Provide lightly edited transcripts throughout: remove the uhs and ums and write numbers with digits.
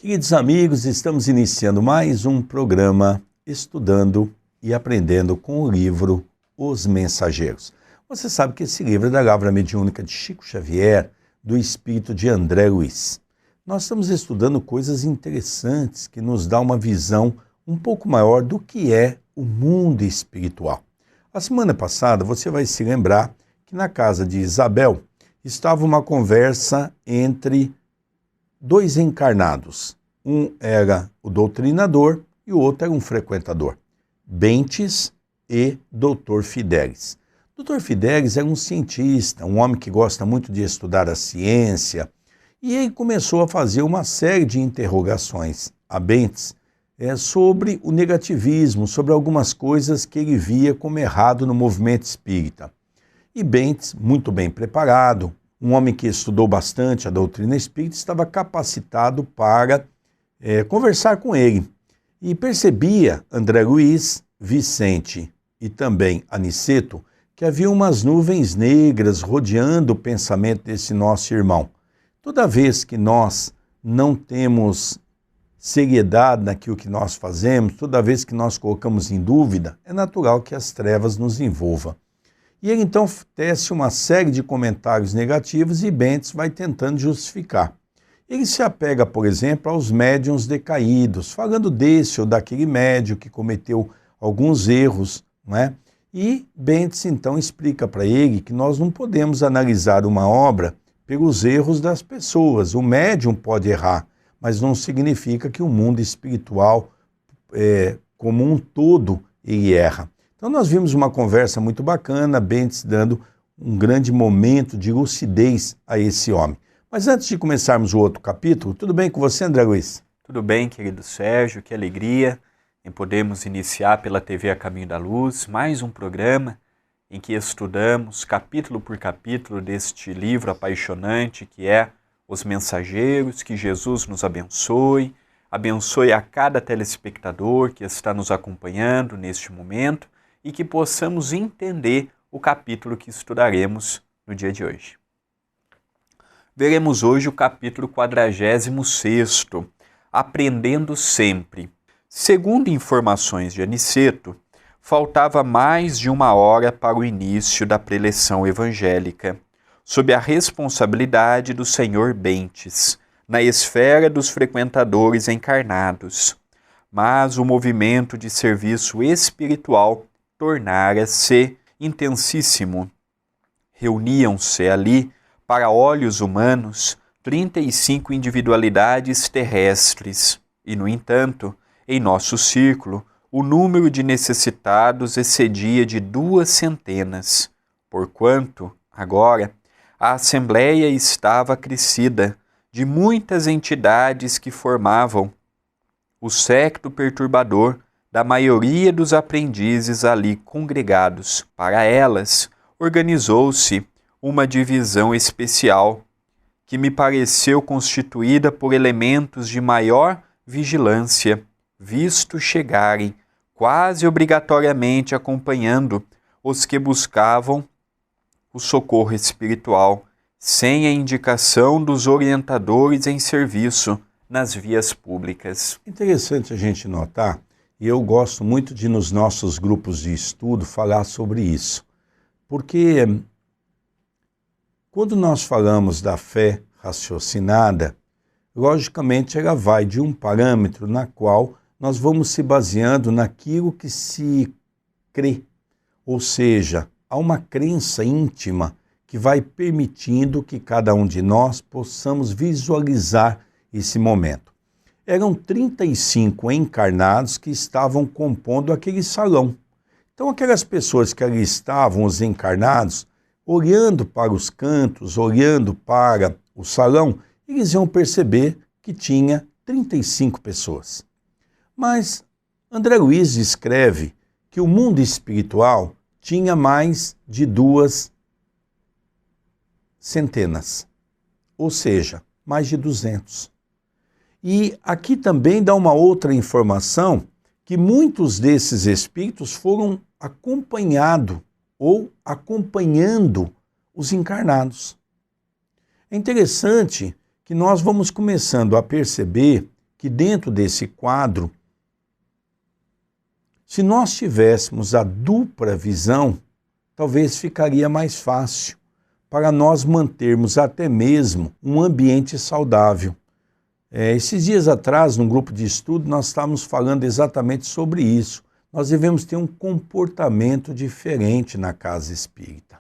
Queridos amigos, estamos iniciando mais um programa estudando e aprendendo com o livro Os Mensageiros. Você sabe que esse livro é da Lavra Mediúnica de Chico Xavier, do espírito de André Luiz. Nós estamos estudando coisas interessantes que nos dão uma visão um pouco maior do que é o mundo espiritual. A semana passada você vai se lembrar que na casa de Isabel estava uma conversa entre dois encarnados. Um era o doutrinador e o outro era um frequentador. Bentes e Dr. Fidelis. Dr. Fidelis era um cientista, um homem que gosta muito de estudar a ciência, e ele começou a fazer uma série de interrogações a Bentes sobre o negativismo, sobre algumas coisas que ele via como errado no movimento espírita. E Bentes, muito bem preparado, um homem que estudou bastante a doutrina espírita, estava capacitado para conversar com ele. E percebia André Luiz, Vicente e também Aniceto que havia umas nuvens negras rodeando o pensamento desse nosso irmão. Toda vez que nós não temos seriedade naquilo que nós fazemos, toda vez que nós colocamos em dúvida, é natural que as trevas nos envolvam. E ele então tece uma série de comentários negativos e Bentes vai tentando justificar. Ele se apega, por exemplo, aos médiuns decaídos, falando desse ou daquele médium que cometeu alguns erros, não é? E Bentes então explica para ele que nós não podemos analisar uma obra pelos erros das pessoas. O médium pode errar, mas não significa que o mundo espiritual, como um todo, ele erra. Então nós vimos uma conversa muito bacana, Bentes dando um grande momento de lucidez a esse homem. Mas antes de começarmos o outro capítulo, tudo bem com você, André Luiz? Tudo bem, querido Sérgio, que alegria em podermos iniciar pela TV A Caminho da Luz mais um programa em que estudamos capítulo por capítulo deste livro apaixonante que é Os Mensageiros. Que Jesus nos abençoe, abençoe a cada telespectador que está nos acompanhando neste momento e que possamos entender o capítulo que estudaremos no dia de hoje. Veremos hoje o capítulo 46º, Aprendendo Sempre. Segundo informações de Aniceto, faltava mais de 1 hora para o início da preleção evangélica, sob a responsabilidade do senhor Bentes, na esfera dos frequentadores encarnados. Mas o movimento de serviço espiritual tornara-se intensíssimo. Reuniam-se ali, para olhos humanos, 35 individualidades terrestres, e, no entanto, em nosso círculo, o número de necessitados excedia de 200, porquanto, agora, a Assembleia estava acrescida de muitas entidades que formavam o séquito perturbador da maioria dos aprendizes ali congregados. Para elas, organizou-se uma divisão especial, que me pareceu constituída por elementos de maior vigilância, visto chegarem quase obrigatoriamente acompanhando os que buscavam o socorro espiritual, sem a indicação dos orientadores em serviço nas vias públicas. Interessante a gente notar, e eu gosto muito de nos nossos grupos de estudo falar sobre isso, porque quando nós falamos da fé raciocinada, logicamente ela vai de um parâmetro na qual nós vamos se baseando naquilo que se crê, ou seja, há uma crença íntima que vai permitindo que cada um de nós possamos visualizar esse momento. Eram 35 encarnados que estavam compondo aquele salão. Então aquelas pessoas que ali estavam, os encarnados, olhando para os cantos, olhando para o salão, eles iam perceber que tinha 35 pessoas. Mas André Luiz descreve que o mundo espiritual tinha mais de 200, ou seja, mais de 200. E aqui também dá uma outra informação, que muitos desses espíritos foram acompanhados ou acompanhando os encarnados. É interessante que nós vamos começando a perceber que dentro desse quadro, se nós tivéssemos a dupla visão, talvez ficaria mais fácil para nós mantermos até mesmo um ambiente saudável. Esses dias atrás, num grupo de estudo, nós estávamos falando exatamente sobre isso. Nós devemos ter um comportamento diferente na casa espírita.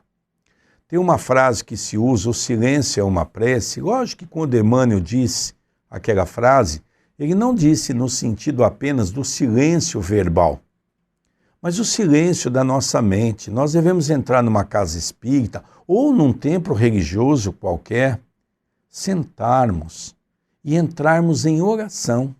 Tem uma frase que se usa, o silêncio é uma prece. Lógico que quando Emmanuel disse aquela frase, ele não disse no sentido apenas do silêncio verbal, mas o silêncio da nossa mente. Nós devemos entrar numa casa espírita ou num templo religioso qualquer, sentarmos e entrarmos em oração.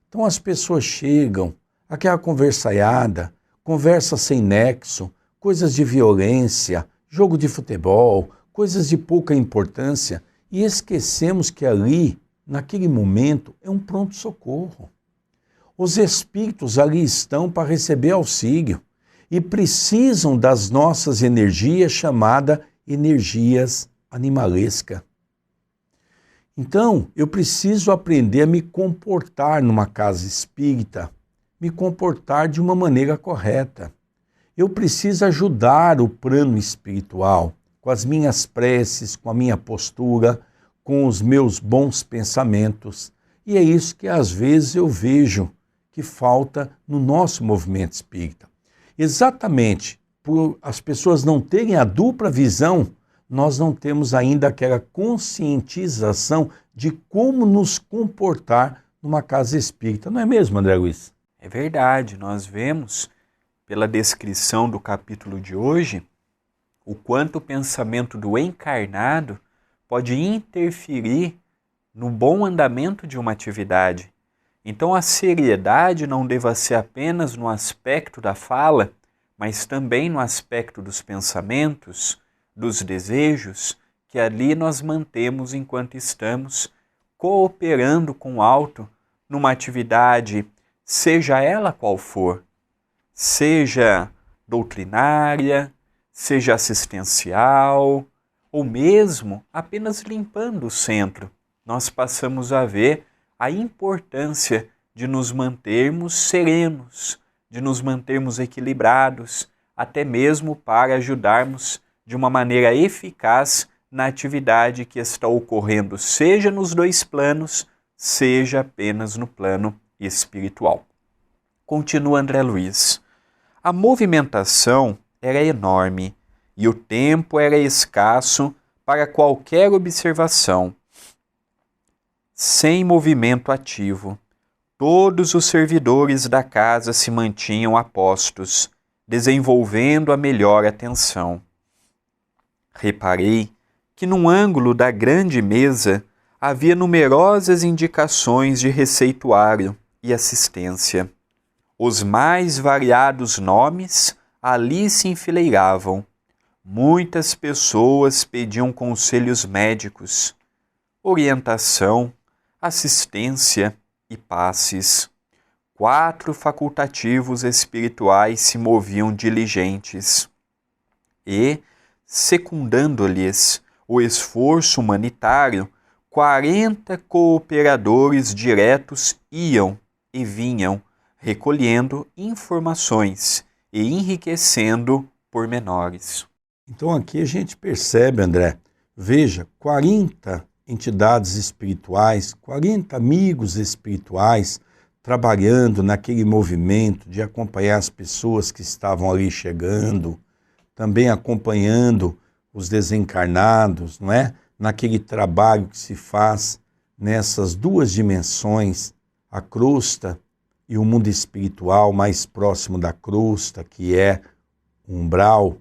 Então as pessoas chegam, aquela conversaiada, conversa sem nexo, coisas de violência, jogo de futebol, coisas de pouca importância, e esquecemos que ali, naquele momento, é um pronto-socorro. Os espíritos ali estão para receber auxílio e precisam das nossas energias, chamadas energias animalescas. Então, eu preciso aprender a me comportar numa casa espírita, me comportar de uma maneira correta. Eu preciso ajudar o plano espiritual com as minhas preces, com a minha postura, com os meus bons pensamentos. E é isso que às vezes eu vejo que falta no nosso movimento espírita. Exatamente por as pessoas não terem a dupla visão, nós não temos ainda aquela conscientização de como nos comportar numa casa espírita. Não é mesmo, André Luiz? É verdade, nós vemos pela descrição do capítulo de hoje o quanto o pensamento do encarnado pode interferir no bom andamento de uma atividade. Então a seriedade não deva ser apenas no aspecto da fala, mas também no aspecto dos pensamentos, dos desejos, que ali nós mantemos enquanto estamos cooperando com o alto numa atividade, seja ela qual for, seja doutrinária, seja assistencial, ou mesmo apenas limpando o centro. Nós passamos a ver a importância de nos mantermos serenos, de nos mantermos equilibrados, até mesmo para ajudarmos de uma maneira eficaz na atividade que está ocorrendo, seja nos dois planos, seja apenas no plano espiritual. Continua André Luiz. A movimentação era enorme e o tempo era escasso para qualquer observação. Sem movimento ativo, todos os servidores da casa se mantinham a postos, desenvolvendo a melhor atenção. Reparei que num ângulo da grande mesa havia numerosas indicações de receituário e assistência. Os mais variados nomes ali se enfileiravam. Muitas pessoas pediam conselhos médicos, orientação, assistência e passes. 4 facultativos espirituais se moviam diligentes e, secundando-lhes o esforço humanitário, 40 cooperadores diretos iam e vinham, recolhendo informações e enriquecendo pormenores. Então aqui a gente percebe, André, veja, 40 entidades espirituais, 40 amigos espirituais trabalhando naquele movimento de acompanhar as pessoas que estavam ali chegando, também acompanhando os desencarnados, não é? Naquele trabalho que se faz nessas duas dimensões, a crosta e o mundo espiritual mais próximo da crosta, que é o umbral.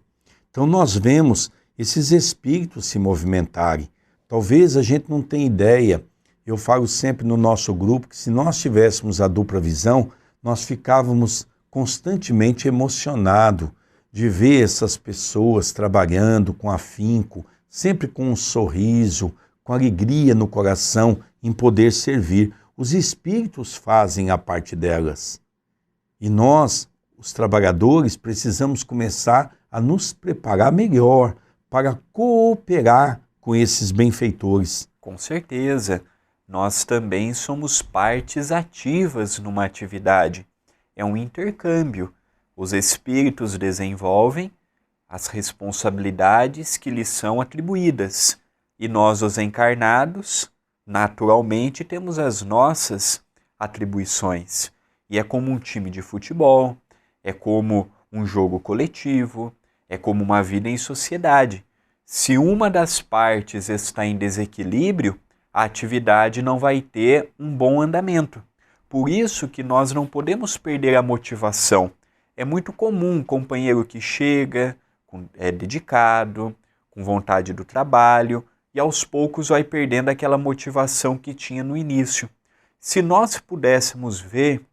Então nós vemos esses espíritos se movimentarem. Talvez a gente não tenha ideia. Eu falo sempre no nosso grupo que se nós tivéssemos a dupla visão, nós ficávamos constantemente emocionados de ver essas pessoas trabalhando com afinco, sempre com um sorriso, com alegria no coração em poder servir. Os espíritos fazem a parte delas. E nós, os trabalhadores, precisamos começar a nos preparar melhor para cooperar com esses benfeitores. Com certeza, nós também somos partes ativas numa atividade. É um intercâmbio. Os espíritos desenvolvem as responsabilidades que lhes são atribuídas e nós, os encarnados, naturalmente temos as nossas atribuições. E é como um time de futebol, é como um jogo coletivo, é como uma vida em sociedade. Se uma das partes está em desequilíbrio, a atividade não vai ter um bom andamento. Por isso que nós não podemos perder a motivação. É muito comum um companheiro que chega, é dedicado, com vontade do trabalho, e aos poucos vai perdendo aquela motivação que tinha no início. Se nós pudéssemos ver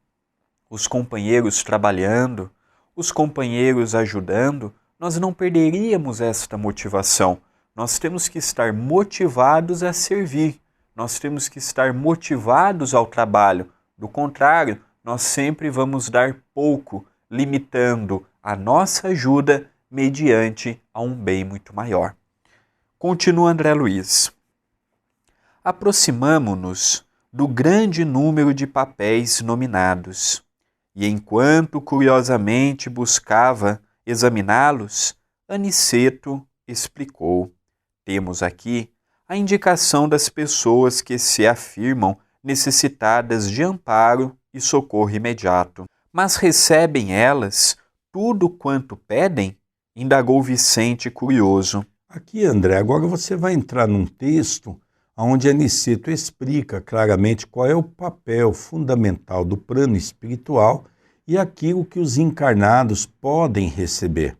os companheiros trabalhando, os companheiros ajudando, nós não perderíamos esta motivação. Nós temos que estar motivados a servir, nós temos que estar motivados ao trabalho. Do contrário, nós sempre vamos dar pouco, limitando a nossa ajuda mediante a um bem muito maior. Continua André Luiz. Aproximamo-nos do grande número de papéis nominados, e enquanto curiosamente buscava examiná-los, Aniceto explicou: temos aqui a indicação das pessoas que se afirmam necessitadas de amparo e socorro imediato. Mas recebem elas tudo quanto pedem? Indagou Vicente curioso. Aqui, André, agora você vai entrar num texto onde Aniceto explica claramente qual é o papel fundamental do plano espiritual e aquilo que os encarnados podem receber.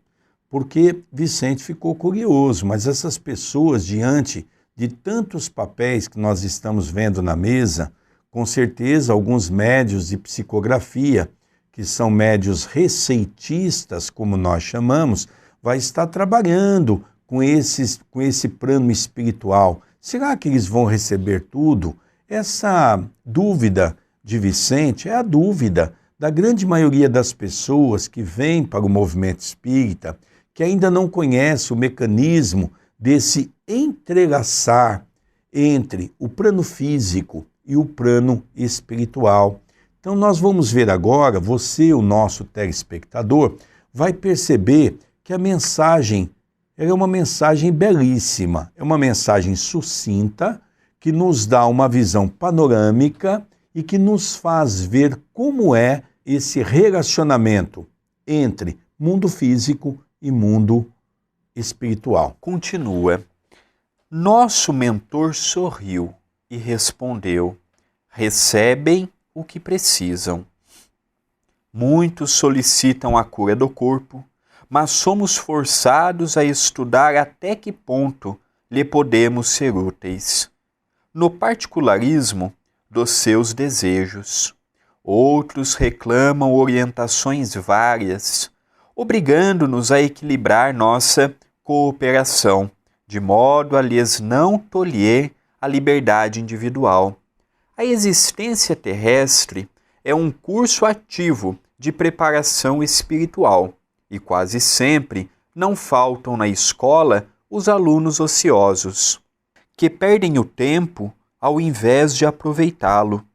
Porque Vicente ficou curioso, mas essas pessoas, diante de tantos papéis que nós estamos vendo na mesa, com certeza alguns médios de psicografia, que são médios receitistas, como nós chamamos, vai estar trabalhando com esse plano espiritual. Será que eles vão receber tudo? Essa dúvida de Vicente é a dúvida da grande maioria das pessoas que vêm para o movimento espírita, que ainda não conhece o mecanismo desse entrelaçar entre o plano físico e o plano espiritual. Então nós vamos ver agora, você, o nosso telespectador, vai perceber que a mensagem é uma mensagem belíssima, é uma mensagem sucinta, que nos dá uma visão panorâmica e que nos faz ver como é esse relacionamento entre mundo físico e mundo espiritual. Continua. Nosso mentor sorriu e respondeu: recebem o que precisam. Muitos solicitam a cura do corpo, mas somos forçados a estudar até que ponto lhe podemos ser úteis. No particularismo dos seus desejos, outros reclamam orientações várias, obrigando-nos a equilibrar nossa cooperação, de modo a lhes não tolher a liberdade individual. A existência terrestre é um curso ativo de preparação espiritual e quase sempre não faltam na escola os alunos ociosos, que perdem o tempo ao invés de aproveitá-lo,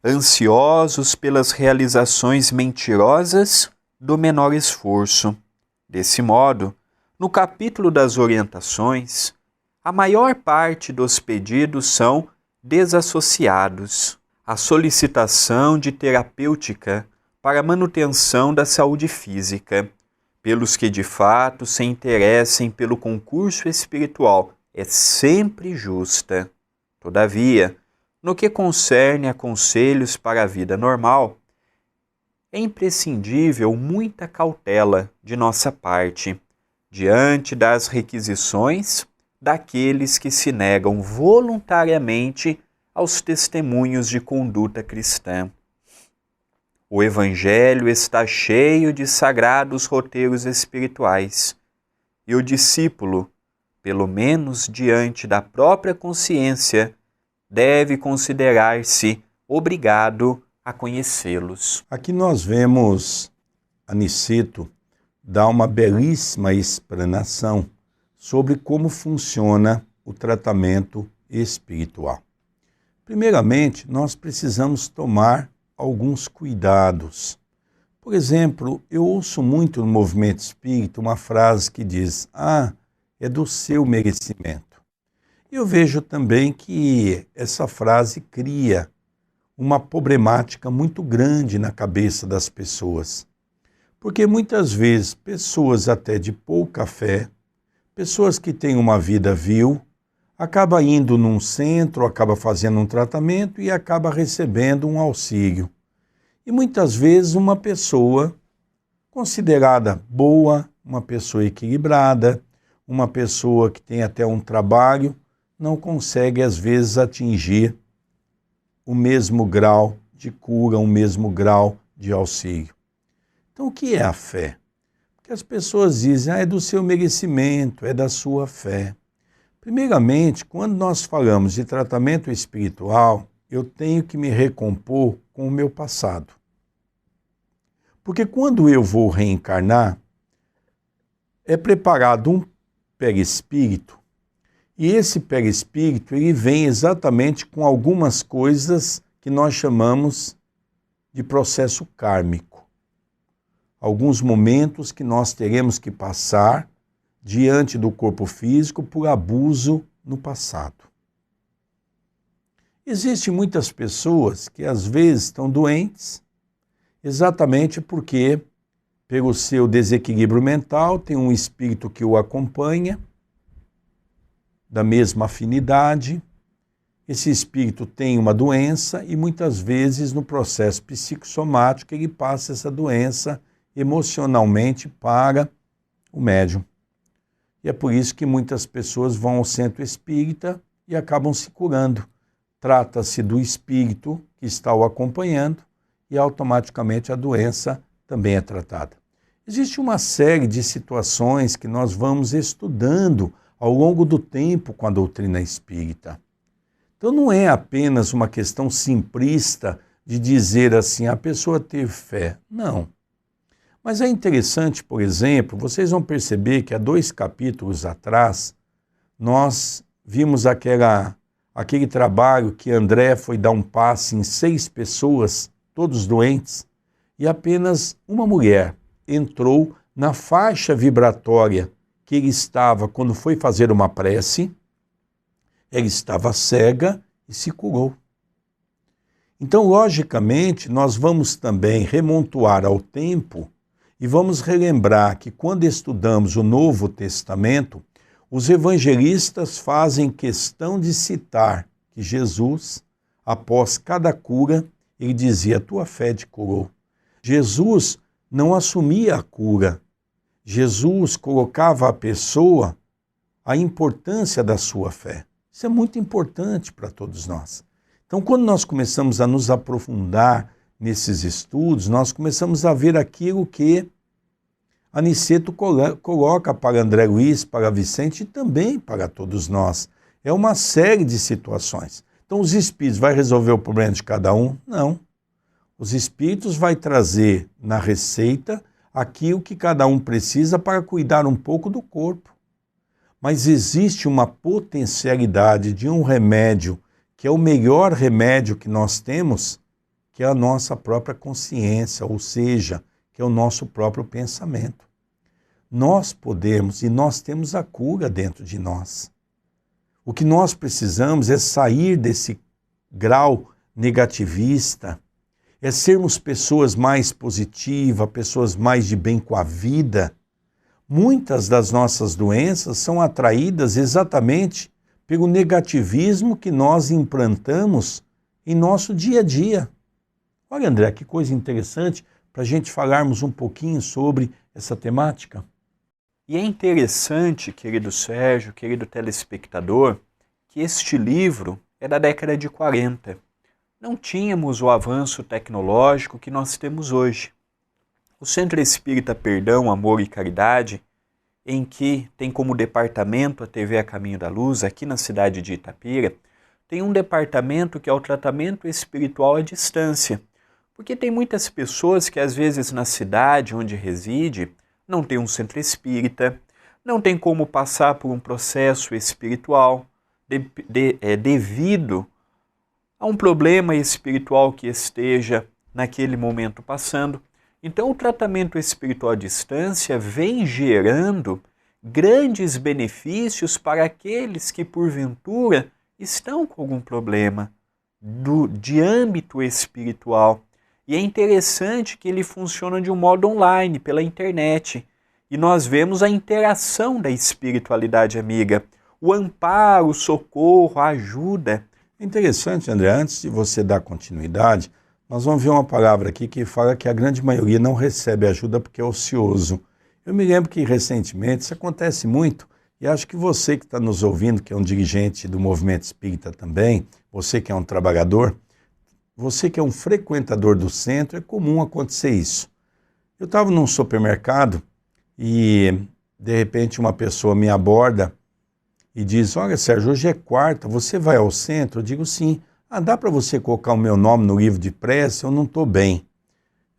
ansiosos pelas realizações mentirosas do menor esforço. Desse modo, no capítulo das orientações, a maior parte dos pedidos são desassociados. A solicitação de terapêutica para a manutenção da saúde física, pelos que de fato se interessem pelo concurso espiritual, é sempre justa. Todavia, no que concerne a conselhos para a vida normal, é imprescindível muita cautela de nossa parte, diante das requisições daqueles que se negam voluntariamente aos testemunhos de conduta cristã. O Evangelho está cheio de sagrados roteiros espirituais, e o discípulo, pelo menos diante da própria consciência, deve considerar-se obrigado a conhecê-los. Aqui nós vemos Aniceto dar uma belíssima explanação sobre como funciona o tratamento espiritual. Primeiramente, nós precisamos tomar alguns cuidados. Por exemplo, eu ouço muito no movimento espírita uma frase que diz: é do seu merecimento. Eu vejo também que essa frase cria uma problemática muito grande na cabeça das pessoas. Porque muitas vezes pessoas até de pouca fé, pessoas que têm uma vida vil, acaba indo num centro, acaba fazendo um tratamento e acaba recebendo um auxílio. E muitas vezes uma pessoa considerada boa, uma pessoa equilibrada, uma pessoa que tem até um trabalho, não consegue às vezes atingir o mesmo grau de cura, o mesmo grau de auxílio. Então o que é a fé? Porque as pessoas dizem: é do seu merecimento, é da sua fé. Primeiramente, quando nós falamos de tratamento espiritual, eu tenho que me recompor com o meu passado. Porque quando eu vou reencarnar, é preparado um perispírito, e esse perispírito ele vem exatamente com algumas coisas que nós chamamos de processo kármico. Alguns momentos que nós teremos que passar diante do corpo físico por abuso no passado. Existem muitas pessoas que às vezes estão doentes, exatamente porque, pelo seu desequilíbrio mental, tem um espírito que o acompanha, da mesma afinidade. Esse espírito tem uma doença e muitas vezes no processo psicossomático ele passa essa doença emocionalmente para o médium. E é por isso que muitas pessoas vão ao centro espírita e acabam se curando. Trata-se do espírito que está o acompanhando e automaticamente a doença também é tratada. Existe uma série de situações que nós vamos estudando ao longo do tempo com a doutrina espírita. Então não é apenas uma questão simplista de dizer assim, a pessoa ter fé. Não. Mas é interessante, por exemplo, vocês vão perceber que há 2 capítulos atrás, nós vimos aquele trabalho que André foi dar um passe em 6 pessoas, todos doentes, e apenas uma mulher entrou na faixa vibratória que ele estava quando foi fazer uma prece. Ela estava cega e se curou. Então, logicamente, nós vamos também remontar ao tempo e vamos relembrar que quando estudamos o Novo Testamento, os evangelistas fazem questão de citar que Jesus, após cada cura, ele dizia: a tua fé te curou. Jesus não assumia a cura. Jesus colocava a pessoa a importância da sua fé. Isso é muito importante para todos nós. Então, quando nós começamos a nos aprofundar nesses estudos, nós começamos a ver aquilo que Aniceto coloca para André Luiz, para Vicente e também para todos nós. É uma série de situações. Então, os espíritos vão resolver o problema de cada um? Não. Os espíritos vão trazer na receita aquilo que cada um precisa para cuidar um pouco do corpo. Mas existe uma potencialidade de um remédio, que é o melhor remédio que nós temos, que é a nossa própria consciência, ou seja, que é o nosso próprio pensamento. Nós podemos e nós temos a cura dentro de nós. O que nós precisamos é sair desse grau negativista, é sermos pessoas mais positivas, pessoas mais de bem com a vida. Muitas das nossas doenças são atraídas exatamente pelo negativismo que nós implantamos em nosso dia a dia. Olha, André, que coisa interessante para a gente falarmos um pouquinho sobre essa temática. E é interessante, querido Sérgio, querido telespectador, que este livro é da década de 40. Não tínhamos o avanço tecnológico que nós temos hoje. O Centro Espírita Perdão, Amor e Caridade, em que tem como departamento a TV A Caminho da Luz, aqui na cidade de Itapira, tem um departamento que é o tratamento espiritual à distância. Porque tem muitas pessoas que às vezes na cidade onde reside não tem um centro espírita, não tem como passar por um processo espiritual devido há um problema espiritual que esteja naquele momento passando. Então, o tratamento espiritual à distância vem gerando grandes benefícios para aqueles que, porventura, estão com algum problema de âmbito espiritual. E é interessante que ele funciona de um modo online, pela internet. E nós vemos a interação da espiritualidade amiga, o amparo, o socorro, a ajuda. É interessante, André, antes de você dar continuidade, nós vamos ver uma palavra aqui que fala que a grande maioria não recebe ajuda porque é ocioso. Eu me lembro que recentemente isso acontece muito, e acho que você que está nos ouvindo, que é um dirigente do movimento espírita também, você que é um trabalhador, você que é um frequentador do centro, é comum acontecer isso. Eu estava num supermercado e, de repente, uma pessoa me aborda e diz: olha, Sérgio, hoje é quarta, você vai ao centro? Eu digo sim. Ah, dá para você colocar o meu nome no livro de prece? Eu não estou bem.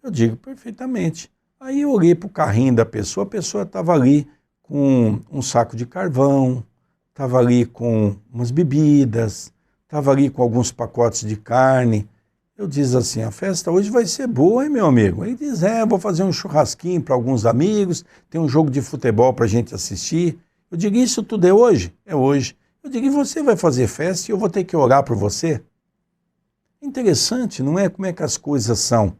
Eu digo perfeitamente. Aí eu olhei para o carrinho da pessoa, a pessoa estava ali com um saco de carvão, estava ali com umas bebidas, estava ali com alguns pacotes de carne. Eu disse assim: a festa hoje vai ser boa, hein, meu amigo? Ele diz: vou fazer um churrasquinho para alguns amigos, tem um jogo de futebol para a gente assistir. Eu digo: isso tudo é hoje? É hoje. Eu digo: e você vai fazer festa e eu vou ter que orar por você? Interessante, não é? Como é que as coisas são?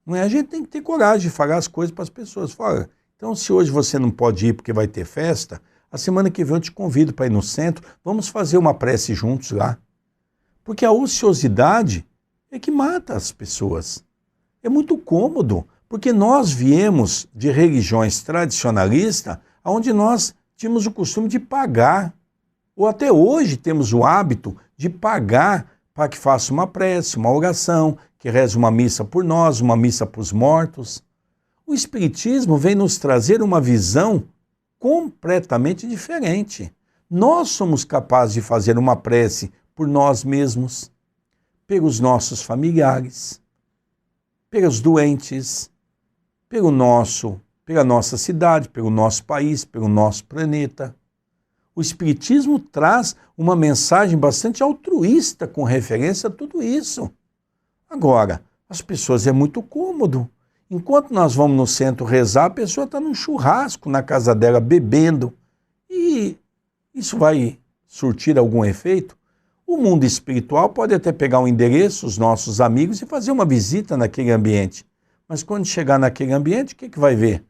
Não é? A gente tem que ter coragem de falar as coisas para as pessoas. Fala, então se hoje você não pode ir porque vai ter festa, a semana que vem eu te convido para ir no centro, vamos fazer uma prece juntos lá. Porque a ociosidade é que mata as pessoas. É muito cômodo, porque nós viemos de religiões tradicionalistas, onde nós tínhamos o costume de pagar, ou até hoje temos o hábito de pagar para que faça uma prece, uma oração, que reze uma missa por nós, uma missa para os mortos. O Espiritismo vem nos trazer uma visão completamente diferente. Nós somos capazes de fazer uma prece por nós mesmos, pelos nossos familiares, pelos doentes, pela nossa cidade, pelo nosso país, pelo nosso planeta. O Espiritismo traz uma mensagem bastante altruísta com referência a tudo isso. Agora, as pessoas é muito cômodo. Enquanto nós vamos no centro rezar, a pessoa está num churrasco na casa dela, bebendo. E isso vai surtir algum efeito? O mundo espiritual pode até pegar um endereço, os nossos amigos, e fazer uma visita naquele ambiente. Mas quando chegar naquele ambiente, o que vai ver?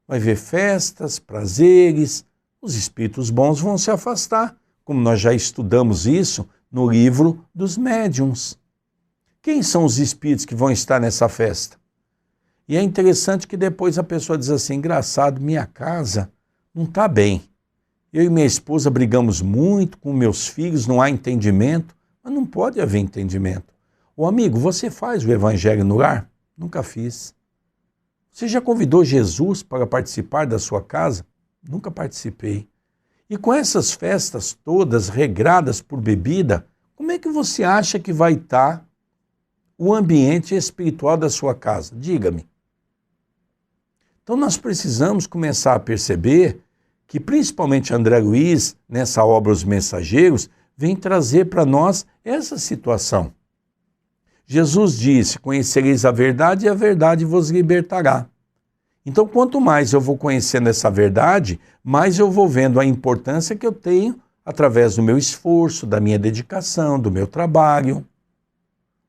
Vai ver festas, prazeres. Os espíritos bons vão se afastar, como nós já estudamos isso no livro dos médiuns. Quem são os espíritos que vão estar nessa festa? E é interessante que depois a pessoa diz assim: engraçado, minha casa não está bem. Eu e minha esposa brigamos muito com meus filhos, não há entendimento. Mas não pode haver entendimento. Ô amigo, você faz o evangelho no lar? Nunca fiz. Você já convidou Jesus para participar da sua casa? Nunca participei. E com essas festas todas regradas por bebida, como é que você acha que vai estar o ambiente espiritual da sua casa? Diga-me. Então nós precisamos começar a perceber que principalmente André Luiz, nessa obra Os Mensageiros, vem trazer para nós essa situação. Jesus disse: conhecereis a verdade e a verdade vos libertará. Então, quanto mais eu vou conhecendo essa verdade, mais eu vou vendo a importância que eu tenho através do meu esforço, da minha dedicação, do meu trabalho.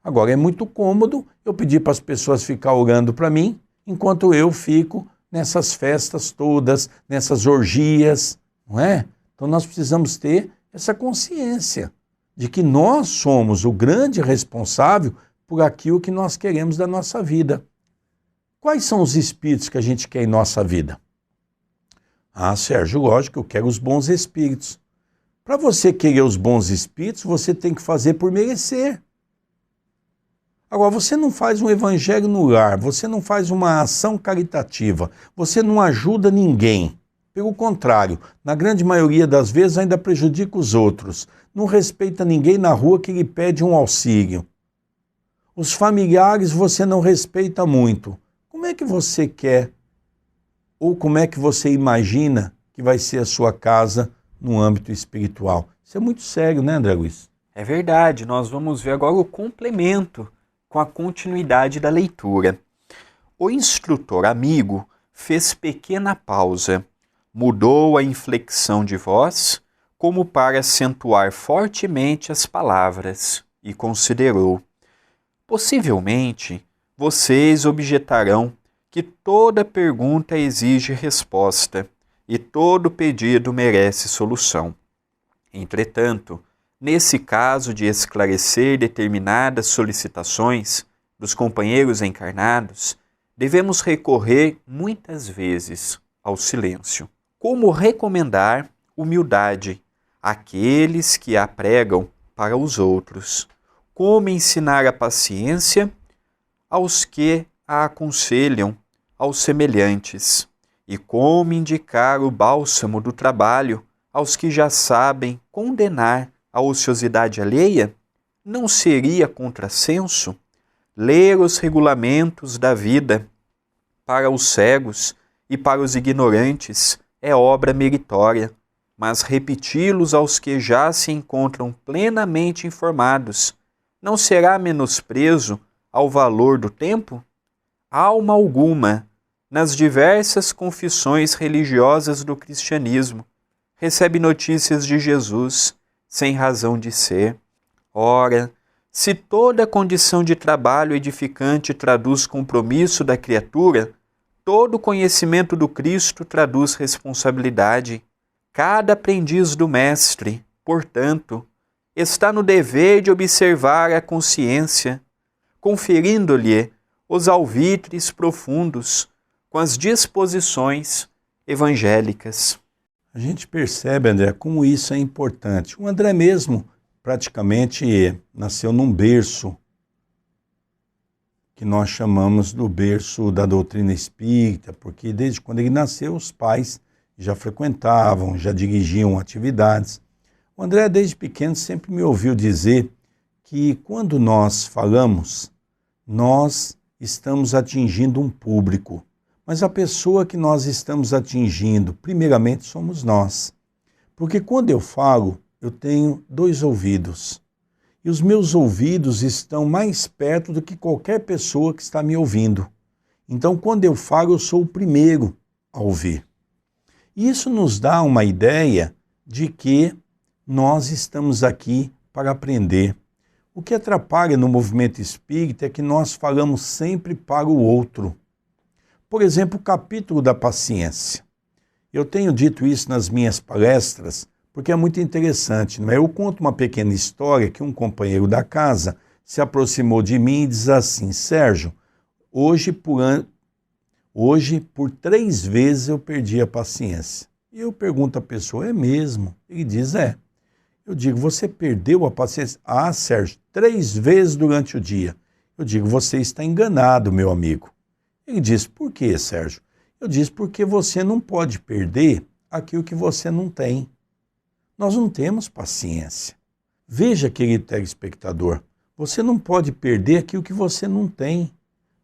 Agora, é muito cômodo eu pedir para as pessoas ficar orando para mim, enquanto eu fico nessas festas todas, nessas orgias, não é? Então, nós precisamos ter essa consciência de que nós somos o grande responsável por aquilo que nós queremos da nossa vida. Quais são os espíritos que a gente quer em nossa vida? Ah, Sérgio, lógico, eu quero os bons espíritos. Para você querer os bons espíritos, você tem que fazer por merecer. Agora, você não faz um evangelho no lar, você não faz uma ação caritativa, você não ajuda ninguém. Pelo contrário, na grande maioria das vezes ainda prejudica os outros. Não respeita ninguém na rua que lhe pede um auxílio. Os familiares você não respeita muito. Como é que você quer, ou como é que você imagina que vai ser a sua casa no âmbito espiritual? Isso é muito sério, né, André Luiz? É verdade, nós vamos ver agora o complemento com a continuidade da leitura. O instrutor amigo fez pequena pausa, mudou a inflexão de voz, como para acentuar fortemente as palavras, e considerou: possivelmente, vocês objetarão que toda pergunta exige resposta e todo pedido merece solução. Entretanto, nesse caso de esclarecer determinadas solicitações dos companheiros encarnados, devemos recorrer muitas vezes ao silêncio. Como recomendar humildade àqueles que a pregam para os outros? Como ensinar a paciência aos que a aconselham aos semelhantes? E como indicar o bálsamo do trabalho aos que já sabem condenar a ociosidade alheia? Não seria contrassenso ler os regulamentos da vida para os cegos e para os ignorantes é obra meritória, mas repeti-los aos que já se encontram plenamente informados não será menosprezo ao valor do tempo? Alma alguma, nas diversas confissões religiosas do cristianismo, recebe notícias de Jesus sem razão de ser. Ora, se toda condição de trabalho edificante traduz compromisso da criatura, todo conhecimento do Cristo traduz responsabilidade. Cada aprendiz do Mestre, portanto, está no dever de observar a consciência, conferindo-lhe os alvitres profundos com as disposições evangélicas. A gente percebe, André, como isso é importante. O André mesmo praticamente nasceu num berço que nós chamamos do berço da doutrina espírita, porque desde quando ele nasceu, os pais já frequentavam, já dirigiam atividades. O André, desde pequeno, sempre me ouviu dizer que quando nós falamos, nós estamos atingindo um público, mas a pessoa que nós estamos atingindo, primeiramente, somos nós. Porque quando eu falo, eu tenho 2 ouvidos. E os meus ouvidos estão mais perto do que qualquer pessoa que está me ouvindo. Então, quando eu falo, eu sou o primeiro a ouvir. E isso nos dá uma ideia de que nós estamos aqui para aprender. O que atrapalha no movimento espírita é que nós falamos sempre para o outro. Por exemplo, o capítulo da paciência. Eu tenho dito isso nas minhas palestras, porque é muito interessante, não é? Eu conto uma pequena história que um companheiro da casa se aproximou de mim e diz assim: Sérgio, hoje por 3 vezes eu perdi a paciência. E eu pergunto à pessoa: é mesmo? Ele diz: é. Eu digo: você perdeu a paciência? Ah, Sérgio, 3 vezes durante o dia. Eu digo: você está enganado, meu amigo. Ele diz: por quê, Sérgio? Eu disse: porque você não pode perder aquilo que você não tem. Nós não temos paciência. Veja, querido telespectador, você não pode perder aquilo que você não tem.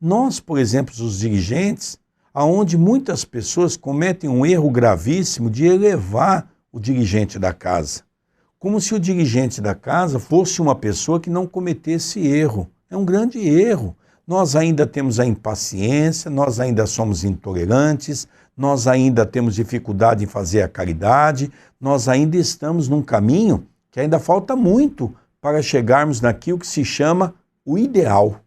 Nós, por exemplo, os dirigentes, aonde muitas pessoas cometem um erro gravíssimo de elevar o dirigente da casa, como se o dirigente da casa fosse uma pessoa que não cometesse erro. É um grande erro. Nós ainda temos a impaciência, nós ainda somos intolerantes, nós ainda temos dificuldade em fazer a caridade, nós ainda estamos num caminho que ainda falta muito para chegarmos naquilo que se chama o ideal.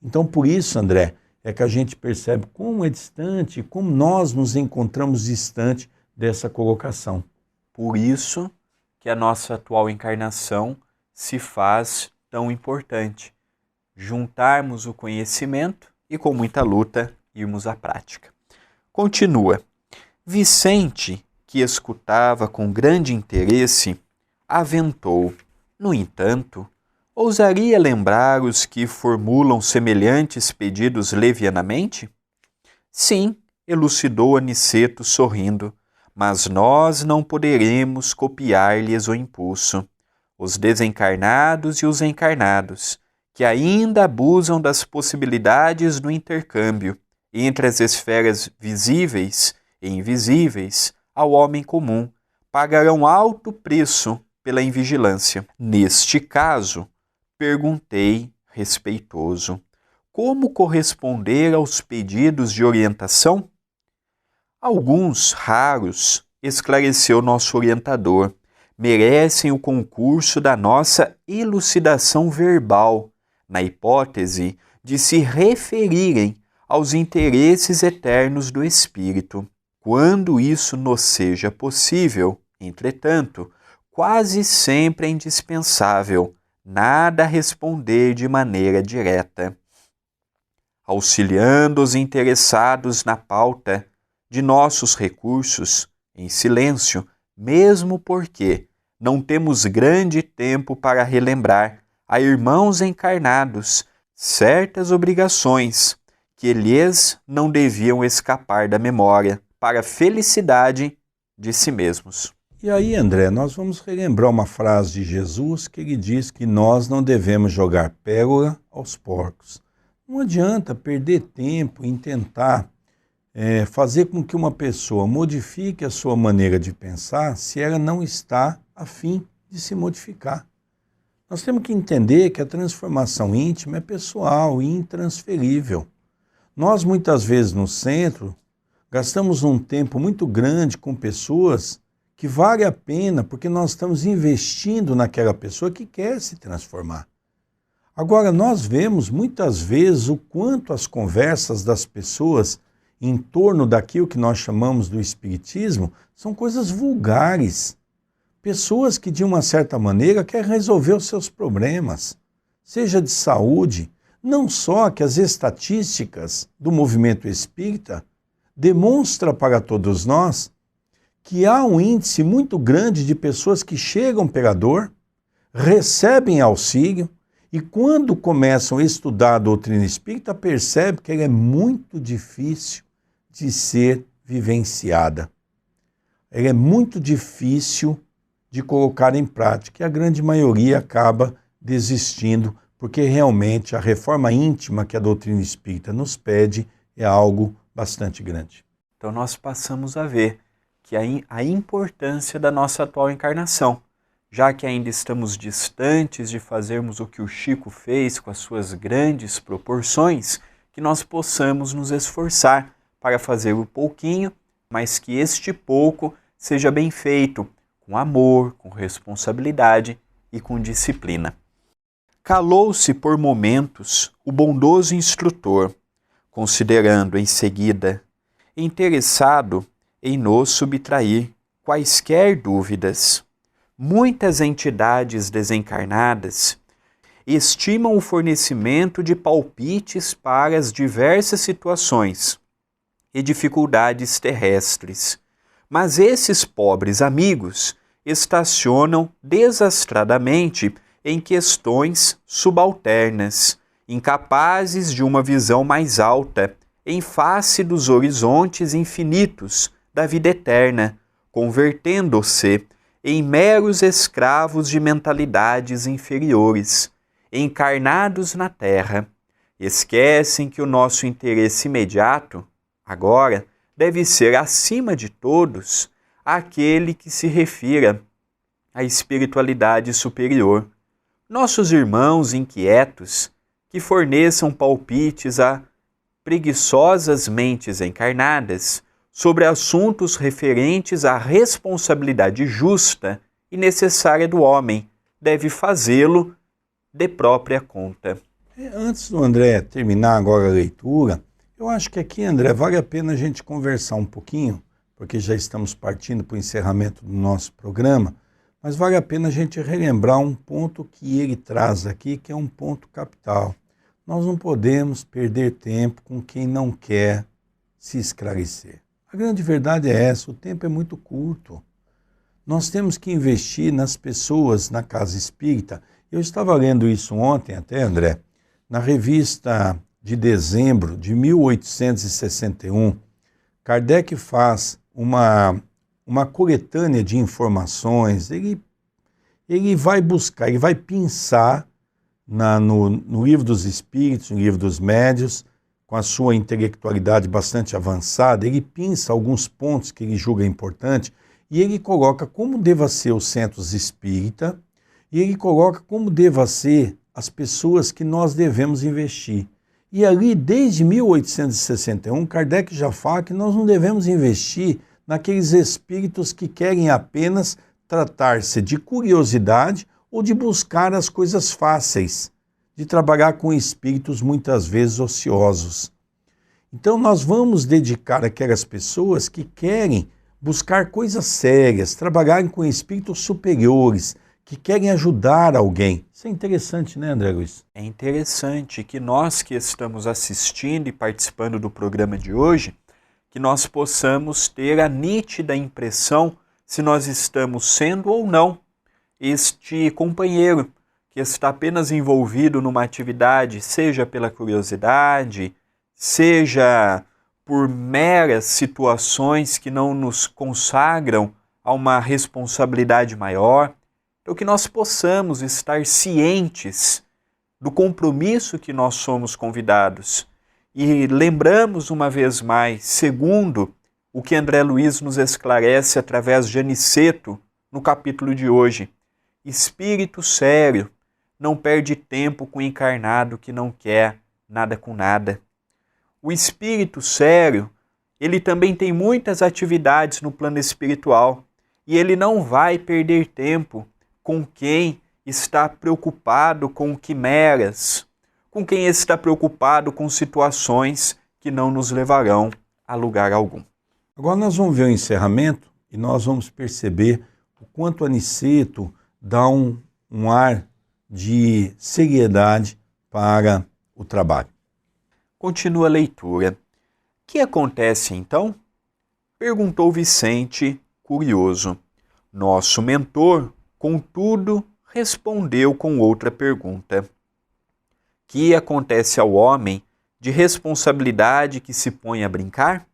Então, por isso, André, é que a gente percebe como é distante, como nós nos encontramos distante dessa colocação. Por isso que a nossa atual encarnação se faz tão importante. Juntarmos o conhecimento e, com muita luta, irmos à prática. Continua. Vicente, que escutava com grande interesse, aventou: no entanto, ousaria lembrar os que formulam semelhantes pedidos levianamente? Sim, elucidou Aniceto sorrindo, mas nós não poderemos copiar-lhes o impulso. Os desencarnados e os encarnados, que ainda abusam das possibilidades do intercâmbio entre as esferas visíveis e invisíveis ao homem comum, pagarão alto preço pela invigilância. Neste caso, perguntei respeitoso: como corresponder aos pedidos de orientação? Alguns, raros, esclareceu nosso orientador, merecem o concurso da nossa elucidação verbal, na hipótese de se referirem aos interesses eternos do espírito. Quando isso nos seja possível, entretanto, quase sempre é indispensável nada responder de maneira direta. Auxiliando os interessados na pauta de nossos recursos, em silêncio, mesmo porque não temos grande tempo para relembrar a irmãos encarnados certas obrigações que lhes não deviam escapar da memória, para a felicidade de si mesmos. E aí, André, nós vamos relembrar uma frase de Jesus que ele diz que nós não devemos jogar pérola aos porcos. Não adianta perder tempo em tentar fazer com que uma pessoa modifique a sua maneira de pensar se ela não está a fim de se modificar. Nós temos que entender que a transformação íntima é pessoal e intransferível. Nós, muitas vezes, no centro, gastamos um tempo muito grande com pessoas que vale a pena porque nós estamos investindo naquela pessoa que quer se transformar. Agora, nós vemos muitas vezes o quanto as conversas das pessoas em torno daquilo que nós chamamos do espiritismo são coisas vulgares. Pessoas que, de uma certa maneira, querem resolver os seus problemas, seja de saúde, não só que as estatísticas do movimento espírita demonstram para todos nós que há um índice muito grande de pessoas que chegam pela dor, recebem auxílio e quando começam a estudar a doutrina espírita percebem que ela é muito difícil de ser vivenciada. Ela é muito difícil de colocar em prática e a grande maioria acaba desistindo porque realmente a reforma íntima que a doutrina espírita nos pede é algo bastante grande. Então nós passamos a ver que a importância da nossa atual encarnação, já que ainda estamos distantes de fazermos o que o Chico fez com as suas grandes proporções, que nós possamos nos esforçar para fazer o pouquinho, mas que este pouco seja bem feito, com amor, com responsabilidade e com disciplina. Calou-se por momentos o bondoso instrutor, considerando em seguida, interessado em nos subtrair quaisquer dúvidas. Muitas entidades desencarnadas estimam o fornecimento de palpites para as diversas situações e dificuldades terrestres, mas esses pobres amigos estacionam desastradamente em questões subalternas, incapazes de uma visão mais alta, em face dos horizontes infinitos da vida eterna, convertendo-se em meros escravos de mentalidades inferiores, encarnados na terra. Esquecem que o nosso interesse imediato, agora, deve ser, acima de todos, aquele que se refira à espiritualidade superior. Nossos irmãos inquietos, que forneçam palpites a preguiçosas mentes encarnadas sobre assuntos referentes à responsabilidade justa e necessária do homem, deve fazê-lo de própria conta. Antes do André terminar agora a leitura, eu acho que aqui, André, vale a pena a gente conversar um pouquinho, porque já estamos partindo para o encerramento do nosso programa, mas vale a pena a gente relembrar um ponto que ele traz aqui, que é um ponto capital. Nós não podemos perder tempo com quem não quer se esclarecer. A grande verdade é essa, o tempo é muito curto. Nós temos que investir nas pessoas na casa espírita. Eu estava lendo isso ontem até, André, na revista de dezembro de 1861, Kardec faz uma coletânea de informações, ele vai buscar, ele vai pensar no livro dos espíritos, no livro dos médiuns, com a sua intelectualidade bastante avançada, ele pensa alguns pontos que ele julga importante e ele coloca como deva ser os centros espírita, e ele coloca como deva ser as pessoas que nós devemos investir. E ali, desde 1861, Kardec já fala que nós não devemos investir naqueles espíritos que querem apenas tratar-se de curiosidade ou de buscar as coisas fáceis, de trabalhar com espíritos muitas vezes ociosos. Então nós vamos dedicar aquelas pessoas que querem buscar coisas sérias, trabalharem com espíritos superiores, que querem ajudar alguém. Isso é interessante, né, André Luiz? É interessante que nós que estamos assistindo e participando do programa de hoje, que nós possamos ter a nítida impressão se nós estamos sendo ou não este companheiro que está apenas envolvido numa atividade, seja pela curiosidade, seja por meras situações que não nos consagram a uma responsabilidade maior. Então, que nós possamos estar cientes do compromisso que nós somos convidados. E lembramos uma vez mais, segundo o que André Luiz nos esclarece através de Aniceto, no capítulo de hoje, espírito sério não perde tempo com o encarnado que não quer nada com nada. O espírito sério, ele também tem muitas atividades no plano espiritual e ele não vai perder tempo com quem está preocupado com quimeras, com quem está preocupado com situações que não nos levarão a lugar algum. Agora nós vamos ver o encerramento e nós vamos perceber o quanto Aniceto dá um ar de seriedade para o trabalho. Continua a leitura. O que acontece então? Perguntou Vicente, curioso. Nosso mentor, contudo, respondeu com outra pergunta. Que acontece ao homem de responsabilidade que se põe a brincar?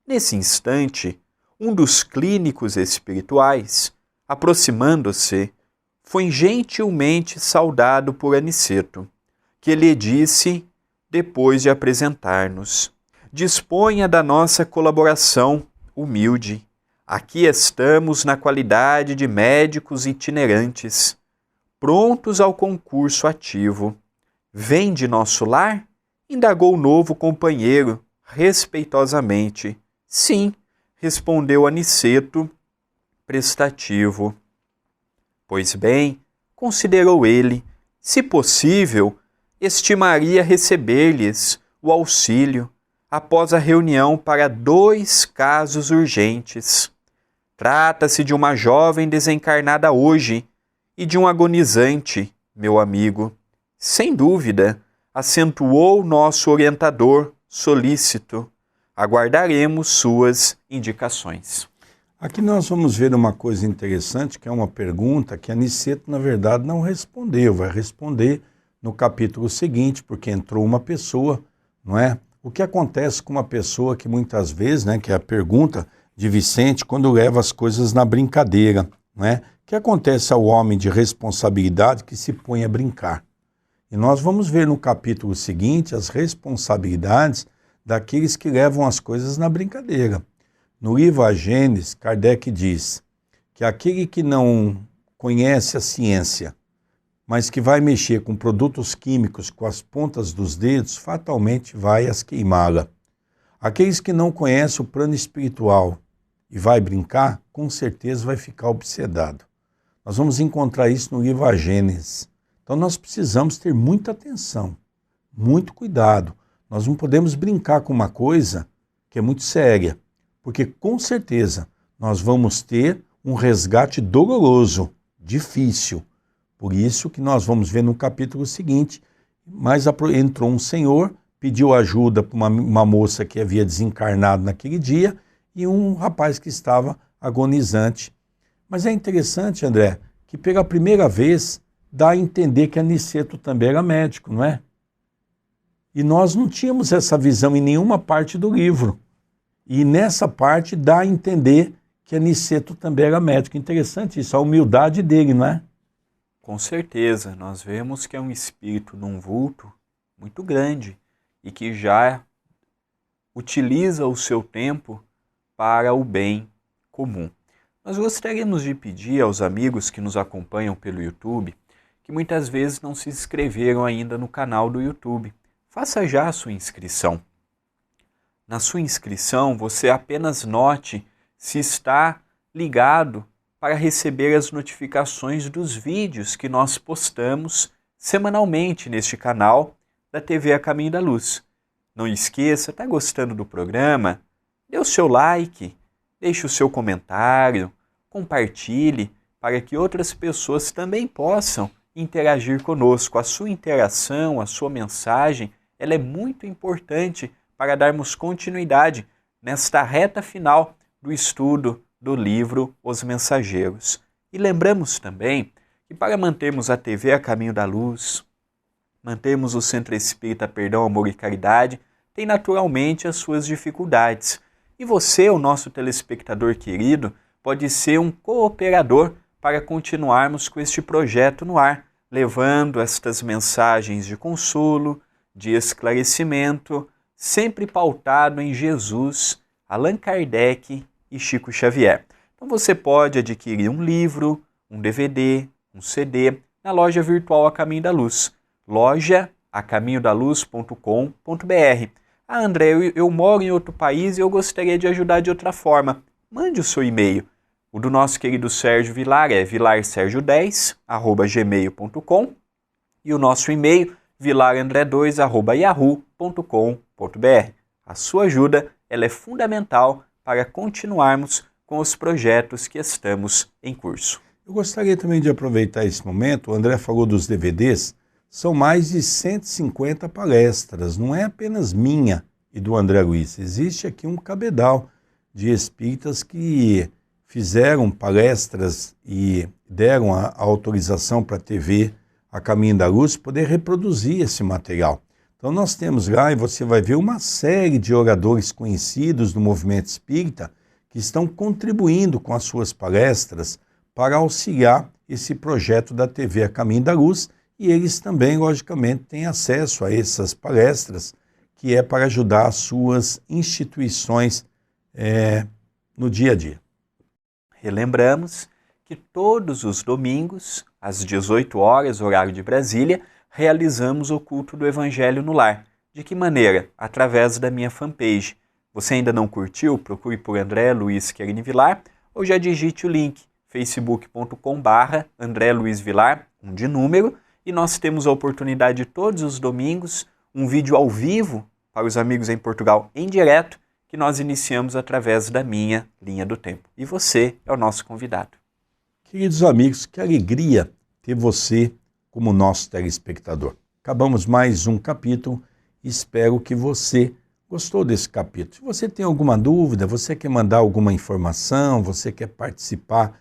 Nesse instante, um dos clínicos espirituais, aproximando-se, foi gentilmente saudado por Aniceto, que lhe disse, depois de apresentar-nos: disponha da nossa colaboração humilde. Aqui estamos na qualidade de médicos itinerantes, prontos ao concurso ativo. Vem de nosso lar? Indagou o novo companheiro, respeitosamente. Sim, respondeu Aniceto, prestativo. Pois bem, considerou ele, se possível, estimaria receber-lhes o auxílio após a reunião para 2 casos urgentes. Trata-se de uma jovem desencarnada hoje e de um agonizante, meu amigo. Sem dúvida, acentuou nosso orientador solícito. Aguardaremos suas indicações. Aqui nós vamos ver uma coisa interessante, que é uma pergunta que Aniceto, na verdade, não respondeu. Vai responder no capítulo seguinte, porque entrou uma pessoa, não é? O que acontece com uma pessoa que muitas vezes, né, que é a pergunta de Vicente, quando leva as coisas na brincadeira, não é? O que acontece ao homem de responsabilidade que se põe a brincar? E nós vamos ver no capítulo seguinte as responsabilidades daqueles que levam as coisas na brincadeira. No livro A Gênese, Kardec diz que aquele que não conhece a ciência, mas que vai mexer com produtos químicos com as pontas dos dedos, fatalmente vai as queimá-la. Aqueles que não conhecem o plano espiritual e vai brincar, com certeza vai ficar obsedado. Nós vamos encontrar isso no livro A Gênese. Então nós precisamos ter muita atenção, muito cuidado. Nós não podemos brincar com uma coisa que é muito séria, porque com certeza nós vamos ter um resgate doloroso, difícil. Por isso que nós vamos ver no capítulo seguinte, mas entrou um senhor, pediu ajuda para uma moça que havia desencarnado naquele dia e um rapaz que estava agonizante. Mas é interessante, André, que pela primeira vez dá a entender que Aniceto também era médico, não é? E nós não tínhamos essa visão em nenhuma parte do livro. E nessa parte dá a entender que Aniceto também era médico. Interessante isso, a humildade dele, não é? Com certeza, nós vemos que é um espírito num vulto muito grande e que já utiliza o seu tempo para o bem comum. Nós gostaríamos de pedir aos amigos que nos acompanham pelo YouTube, que muitas vezes não se inscreveram ainda no canal do YouTube. Faça já a sua inscrição. Na sua inscrição, você apenas note se está ligado para receber as notificações dos vídeos que nós postamos semanalmente neste canal da TV A Caminho da Luz. Não esqueça, está gostando do programa? Dê o seu like, deixe o seu comentário, compartilhe para que outras pessoas também possam interagir conosco. A sua interação, a sua mensagem, ela é muito importante para darmos continuidade nesta reta final do estudo do livro Os Mensageiros. E lembramos também que para mantermos a TV A Caminho da Luz, mantermos o Centro Espírita Perdão, Amor e Caridade, tem naturalmente as suas dificuldades. E você, o nosso telespectador querido, pode ser um cooperador para continuarmos com este projeto no ar, levando estas mensagens de consolo, de esclarecimento, sempre pautado em Jesus, Allan Kardec e Chico Xavier. Então você pode adquirir um livro, um DVD, um CD na loja virtual A Caminho da Luz, loja-acaminhodaluz.com.br. André, eu moro em outro país e eu gostaria de ajudar de outra forma. Mande o seu e-mail. O do nosso querido Sérgio Vilar é vilarsergio10@gmail.com e o nosso e-mail vilarandré2@yahoo.com.br. A sua ajuda ela é fundamental para continuarmos com os projetos que estamos em curso. Eu gostaria também de aproveitar esse momento. O André falou dos DVDs. São mais de 150 palestras, não é apenas minha e do André Luiz. Existe aqui um cabedal de espíritas que fizeram palestras e deram a autorização para a TV A Caminho da Luz poder reproduzir esse material. Então nós temos lá, e você vai ver uma série de oradores conhecidos do movimento espírita que estão contribuindo com as suas palestras para auxiliar esse projeto da TV A Caminho da Luz, e eles também, logicamente, têm acesso a essas palestras, que é para ajudar as suas instituições no dia a dia. Relembramos que todos os domingos, às 18 horas, horário de Brasília, realizamos o culto do Evangelho no Lar. De que maneira? Através da minha fanpage. Você ainda não curtiu? Procure por André Luiz Querini Vilar ou já digite o link facebook.com/André Luiz Vilar, um de número, e nós temos a oportunidade todos os domingos, um vídeo ao vivo para os amigos em Portugal em direto, que nós iniciamos através da minha linha do tempo. E você é o nosso convidado. Queridos amigos, que alegria ter você como nosso telespectador. Acabamos mais um capítulo e espero que você gostou desse capítulo. Se você tem alguma dúvida, você quer mandar alguma informação, você quer participar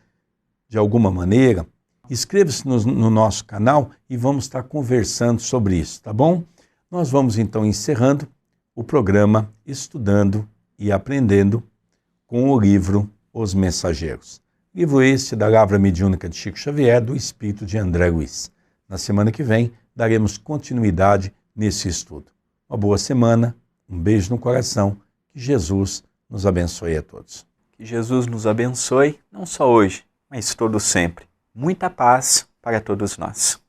de alguma maneira, inscreva-se no nosso canal e vamos estar conversando sobre isso, tá bom? Nós vamos então encerrando o programa Estudando e Aprendendo com o livro Os Mensageiros. Livro este da Lavra Mediúnica de Chico Xavier, do Espírito de André Luiz. Na semana que vem, daremos continuidade nesse estudo. Uma boa semana, um beijo no coração, que Jesus nos abençoe a todos. Que Jesus nos abençoe, não só hoje, mas todo sempre. Muita paz para todos nós.